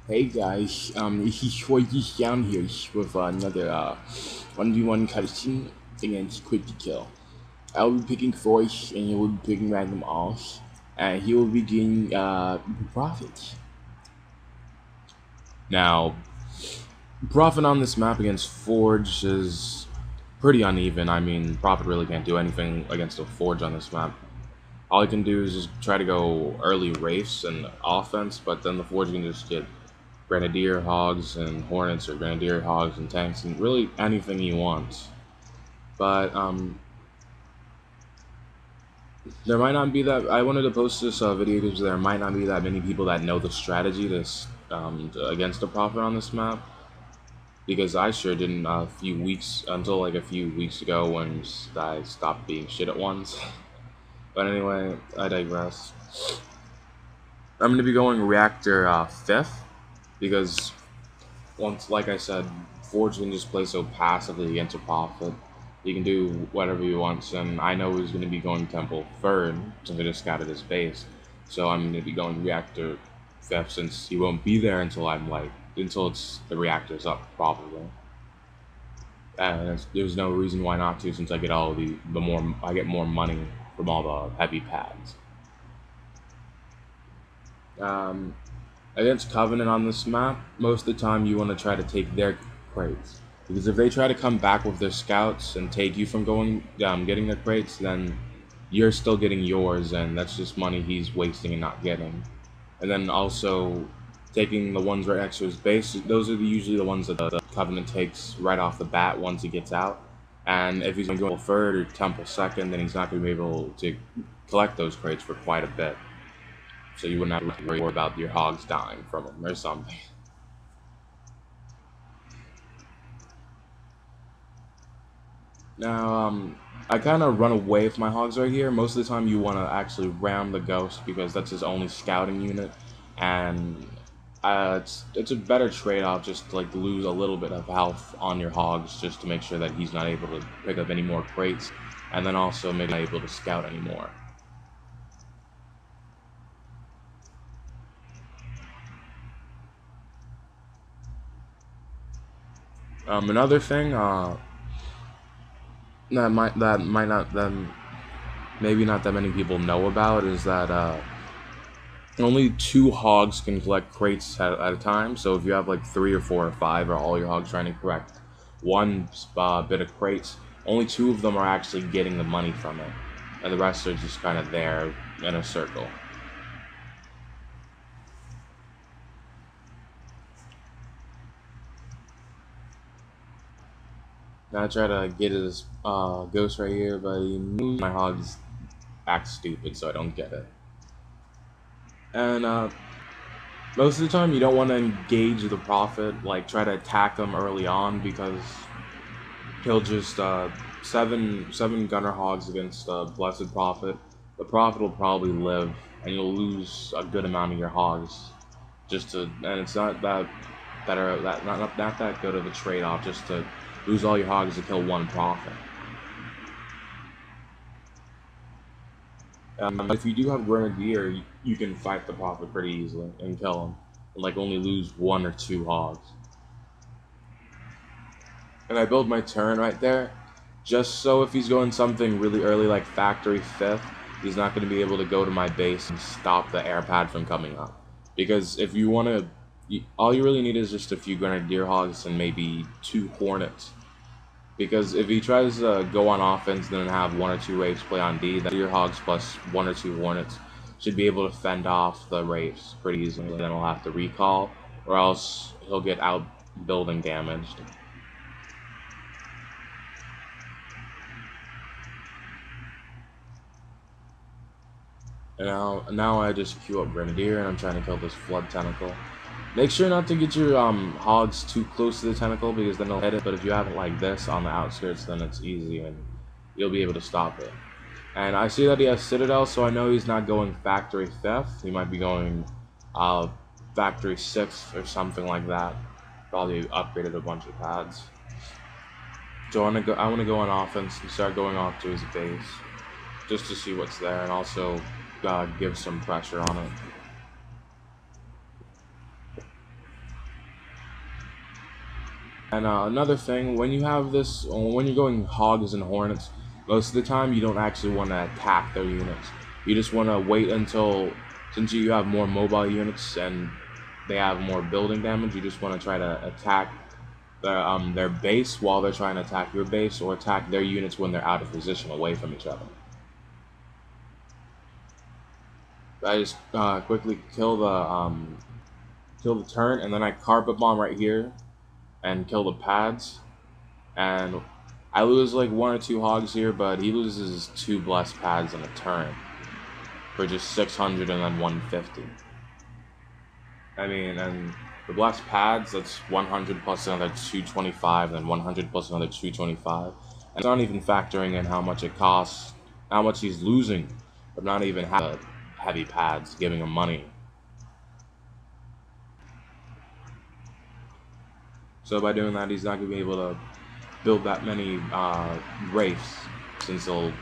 Hey guys, he's down here with another 1v1 cutscene against Quick to Kill. I'll be picking voice and he will be picking random alls, and he will be getting profits. Now, profit on this map against Forge is pretty uneven. I mean, Prophet really can't do anything against a Forge on this map. All he can do is just try to go early Wraiths and offense, but then the Forge can just get Grenadier Hogs and Hornets, or Grenadier Hogs and Tanks, and really anything he wants. But there might not be that. I wanted to post this video because there might not be that many people that know the strategy this against the Prophet on this map. Because I sure didn't until like a few weeks ago when I stopped being shit at once. But anyway, I digress. I'm gonna be going Reactor 5th because once, like I said, Forge can just play so passively against a Prophet. He can do whatever he wants, and I know he's going to be going Temple 3rd since I just scouted his base. So I'm going to be going Reactor 5th since he won't be there until it's the reactor's up, probably. And there's no reason why not to, since I get I get more money from all the heavy pads. Against Covenant on this map, most of the time you want to try to take their crates. Because if they try to come back with their scouts and take you from getting their crates, then you're still getting yours, and that's just money he's wasting and not getting. And then also, taking the ones right next to his base, those are usually the ones that the Covenant takes right off the bat once he gets out. And if he's going to go 3rd or Temple 2nd, then he's not going to be able to collect those crates for quite a bit. So you wouldn't have to worry about your hogs dying from them or something. Now, I kind of run away with my hogs right here. Most of the time you want to actually ram the ghost because that's his only scouting unit. And it's a better trade-off just to like lose a little bit of health on your hogs just to make sure that he's not able to pick up any more crates. And then also maybe not able to scout anymore. Another thing, maybe not that many people know about is that only 2 hogs can collect crates at a time. So if you have like 3 or 4 or 5, or all your hogs trying to collect one bit of crates, only 2 of them are actually getting the money from it, and the rest are just kind of there in a circle. Now I try to get his ghost right here, but he moves. My hogs act stupid, so I don't get it. And most of the time you don't want to engage the Prophet, like try to attack him early on, because he'll just seven gunner hogs against Blessed Prophet. The Prophet will probably live, and you'll lose a good amount of your hogs. And it's not that good of a trade-off just to lose all your hogs to kill one Prophet. If you do have Grenadier, you can fight the Prophet pretty easily and kill him, and like only lose 1 or 2 hogs. And I build my turn right there, just so if he's going something really early like Factory 5th, he's not going to be able to go to my base and stop the air pad from coming up. Because if you want to, all you really need is just a few Grenadier hogs and maybe 2 Hornets. Because if he tries to go on offense and then have 1 or 2 Wraiths play on D, then your hogs plus 1 or 2 Hornets should be able to fend off the Wraiths pretty easily. Then he'll have to recall, or else he'll get out building damaged. And now I just queue up Grenadier, and I'm trying to kill this Flood Tentacle. Make sure not to get your hogs too close to the tentacle, because then they'll hit it, but if you have it like this on the outskirts, then it's easy and you'll be able to stop it. And I see that he has Citadel, so I know he's not going Factory 5th. He might be going Factory 6th or something like that. Probably upgraded a bunch of pads. So I want to go on offense and start going off to his base, just to see what's there, and also give some pressure on it. And another thing, when you have this, when you're going hogs and hornets, most of the time you don't actually want to attack their units. You just want to wait until, since you have more mobile units and they have more building damage, you just want to try to attack their base while they're trying to attack your base, or attack their units when they're out of position away from each other. I just quickly kill the turret, and then I carpet bomb right here and kill the pads. And I lose like 1 or 2 hogs here, but he loses 2 blessed pads in a turn for just 600 and then 150. I mean, and the blessed pads, that's 100 plus another 225, and then 100 plus another 225. And it's not even factoring in how much it costs, how much he's losing, but not even heavy pads giving him money. So by doing that, he's not going to be able to build that many wraiths, since he'll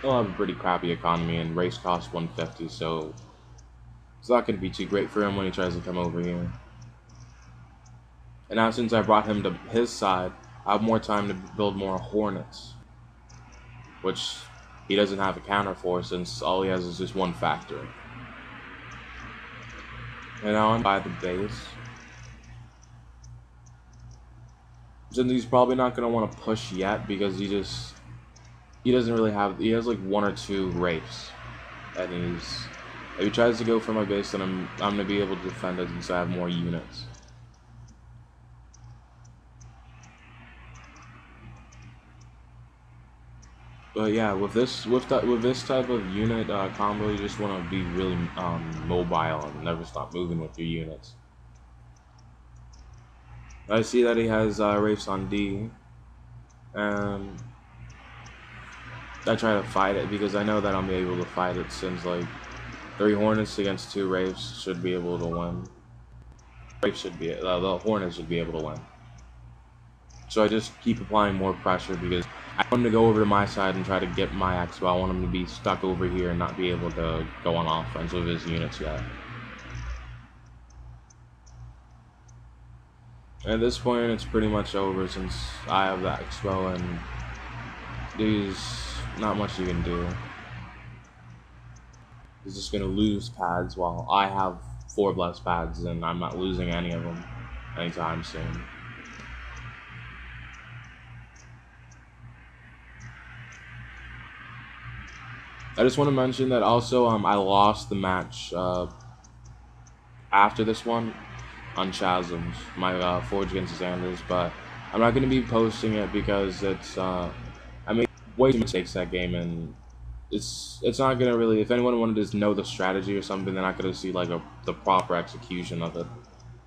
have a pretty crappy economy, and wraiths cost 150, so it's not going to be too great for him when he tries to come over here. And now since I brought him to his side, I have more time to build more hornets, which he doesn't have a counter for, since all he has is just 1 factory. And now I'm by the base. Since he's probably not going to want to push yet, because he doesn't really have, he has like 1 or 2 wraiths, and if he tries to go for my base, then I'm going to be able to defend it since I have more units. But yeah, with this type of unit combo, you just want to be really mobile and never stop moving with your units. I see that he has wraiths on D, and I try to fight it because I know that I'll be able to fight it, since like 3 hornets against 2 wraiths should be able to win. The hornets should be able to win. So I just keep applying more pressure because I want him to go over to my side and try to get my expo. I want him to be stuck over here and not be able to go on offense with his units yet. At this point, it's pretty much over since I have the expo, and there's not much you can do. He's just gonna lose pads while I have 4 blessed pads, and I'm not losing any of them anytime soon. I just want to mention that also I lost the match after this one on Chasms, my Forge against Sanders, but I'm not going to be posting it because it's I made way too many mistakes that game, and it's not going to really, if anyone wanted to know the strategy or something, they're not going to see like the proper execution of it,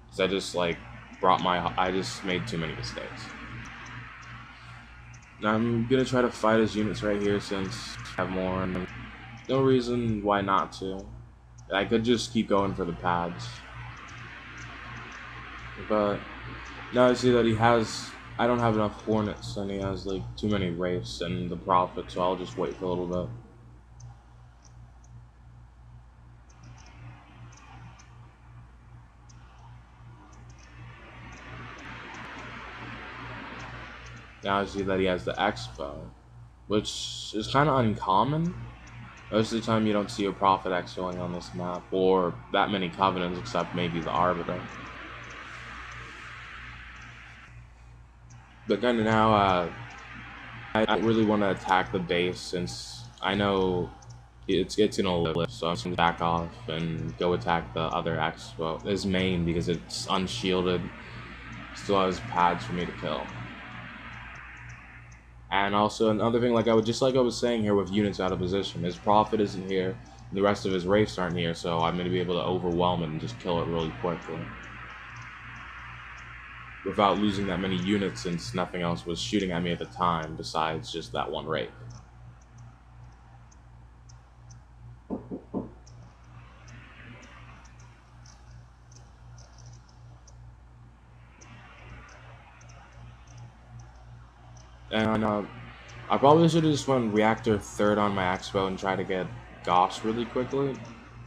because I just like I just made too many mistakes. I'm going to try to fight his units right here since I have more, and no reason why not to. I could just keep going for the pads. But now I see that I don't have enough hornets, and he has like too many wraiths and the prophet, so I'll just wait for a little bit. Now I see that he has the expo, which is kind of uncommon. Most of the time you don't see a prophet expoing on this map, or that many covenants, except maybe the arbiter. But then now, I don't really want to attack the base, since I know it's gonna live, so I'm just gonna back off and go attack the other expo, his main, because it's unshielded, still has pads for me to kill. And also another thing, like I was saying here with units out of position, his prophet isn't here, and the rest of his wraiths aren't here, so I'm gonna be able to overwhelm it and just kill it really quickly, without losing that many units, since nothing else was shooting at me at the time besides just that 1 wraith. And I probably should have just went reactor 3rd on my expo and try to get Goss really quickly.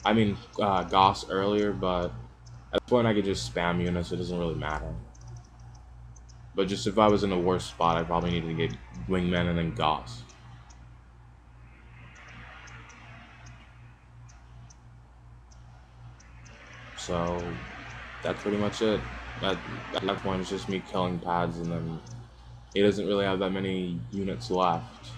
I mean Goss earlier, but at this point I could just spam units, it doesn't really matter. But just if I was in a worse spot, I probably needed to get Wingman and then Goss. So that's pretty much it. At that point, it's just me killing pads, and then he doesn't really have that many units left.